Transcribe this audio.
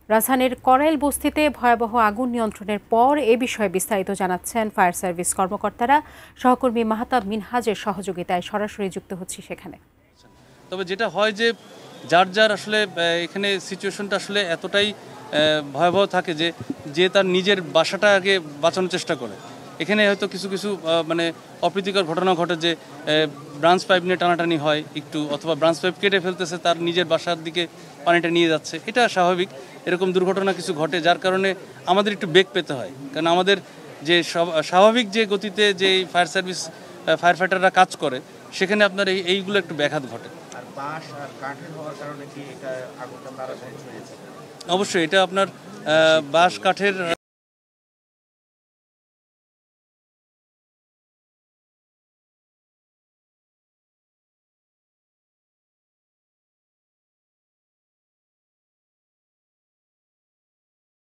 রাজধানীর করাইল বস্তিতে ভয়াবহ আগুন নিয়ন্ত্রণের পর এ বিষয়ে বিস্তারিত জানাচ্ছেন ফায়ার সার্ভিস কর্মকর্তারা। সহকর্মী মাহতাব মিনহাজের সহযোগিতায় সরাসরি যুক্ত হচ্ছি সেখানে। তবে যেটা হয় যে যার যার আসলে এখানে সিচুয়েশনটা আসলে এতটাই ভয়াবহ থাকে যে যে তার নিজের বাসাটা আগে বাঁচানোর চেষ্টা করে। এখানে হয়তো কিছু কিছু মানে অপ্রীতিকর ঘটনা ঘটে যে ব্রাঞ্চ পাইপ নিয়ে টানাটানি হয় একটু, অথবা ব্রাঞ্চ পাইপ কেটে ফেলতেছে, তার নিজের বাসার দিকে পানিটা নিয়ে যাচ্ছে। এটা স্বাভাবিক, এরকম দুর্ঘটনা কিছু ঘটে, যার কারণে আমাদের একটু বেগ পেতে হয়। কারণ আমাদের যে স্বাভাবিক যে গতিতে যে ফায়ার সার্ভিস ফায়ার ফাইটাররা কাজ করে, সেখানে আপনার এইগুলো একটু ব্যাঘাত ঘটে। অবশ্যই এটা আপনার বাঁশ কাঠের